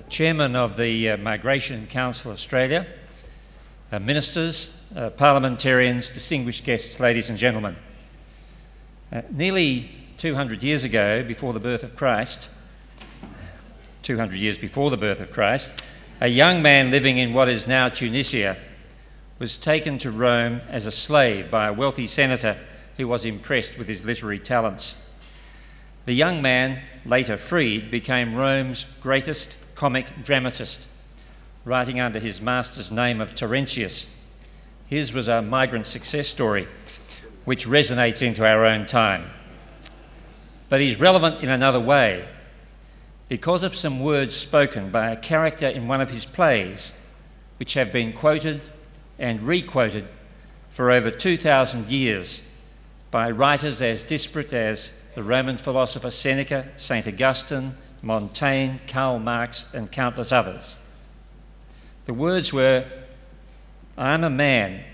Chairman of the Migration Council Australia, ministers, parliamentarians, distinguished guests, ladies and gentlemen. Nearly 200 years ago, before the birth of Christ, 200 years before the birth of Christ, a young man living in what is now Tunisia was taken to Rome as a slave by a wealthy senator who was impressed with his literary talents. The young man, later freed, became Rome's greatest comic dramatist, writing under his master's name of Terentius. His was a migrant success story, which resonates into our own time. But he's relevant in another way. Because of some words spoken by a character in one of his plays, which have been quoted and re-quoted for over 2,000 years by writers as disparate as the Roman philosopher Seneca, St. Augustine, Montaigne, Karl Marx, and countless others. The words were, "I am a man,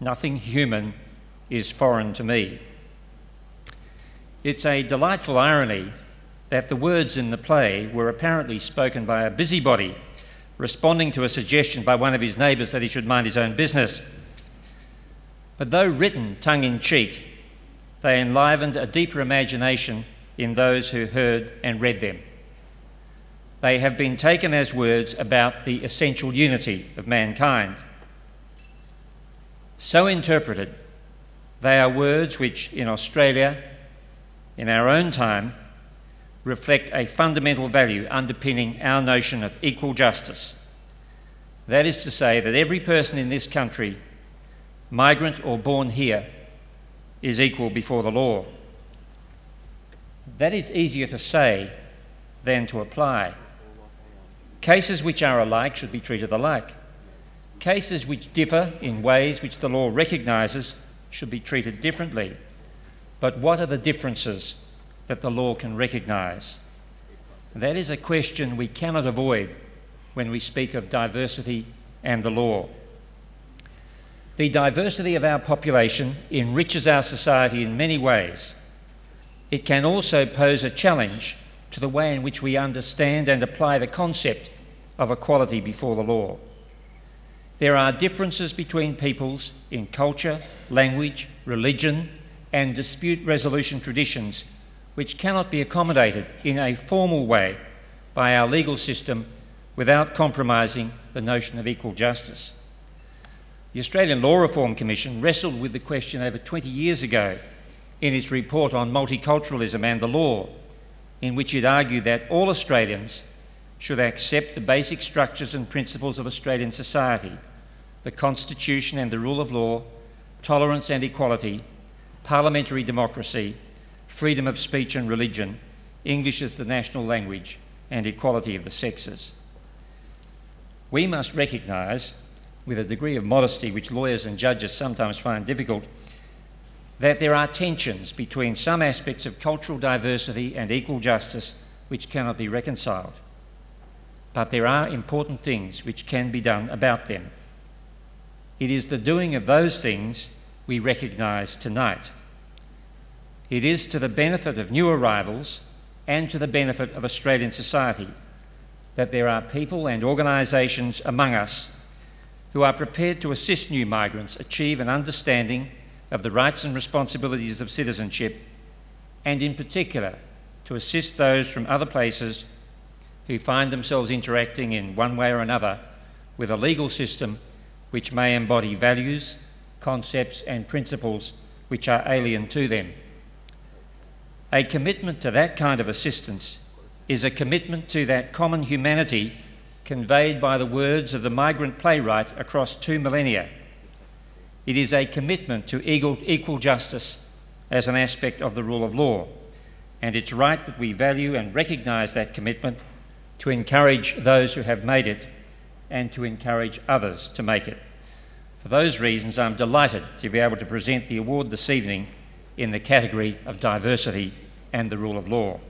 nothing human is foreign to me." It's a delightful irony that the words in the play were apparently spoken by a busybody responding to a suggestion by one of his neighbours that he should mind his own business. But though written tongue-in-cheek, they enlivened a deeper imagination in those who heard and read them. They have been taken as words about the essential unity of mankind. So interpreted, they are words which in Australia, in our own time, reflect a fundamental value underpinning our notion of equal justice. That is to say that every person in this country, migrant or born here, is equal before the law. That is easier to say than to apply. Cases which are alike should be treated alike. Cases which differ in ways which the law recognises should be treated differently. But what are the differences that the law can recognise? That is a question we cannot avoid when we speak of diversity and the law. The diversity of our population enriches our society in many ways. It can also pose a challenge to the way in which we understand and apply the concept of equality before the law. There are differences between peoples in culture, language, religion, and dispute resolution traditions which cannot be accommodated in a formal way by our legal system without compromising the notion of equal justice. The Australian Law Reform Commission wrestled with the question over 20 years ago in its report on multiculturalism and the law, in which it argued that all Australians should accept the basic structures and principles of Australian society, the Constitution and the rule of law, tolerance and equality, parliamentary democracy, freedom of speech and religion, English as the national language, and equality of the sexes. We must recognise, with a degree of modesty which lawyers and judges sometimes find difficult, that there are tensions between some aspects of cultural diversity and equal justice which cannot be reconciled. But there are important things which can be done about them. It is the doing of those things we recognise tonight. It is to the benefit of new arrivals and to the benefit of Australian society that there are people and organisations among us who are prepared to assist new migrants achieve an understanding of the rights and responsibilities of citizenship, and in particular to assist those from other places who find themselves interacting in one way or another with a legal system which may embody values, concepts and principles which are alien to them. A commitment to that kind of assistance is a commitment to that common humanity conveyed by the words of the migrant playwright across 2 millennia. It is a commitment to equal justice as an aspect of the rule of law, and it's right that we value and recognise that commitment to encourage those who have made it and to encourage others to make it. For those reasons, I'm delighted to be able to present the award this evening in the category of diversity and the rule of law.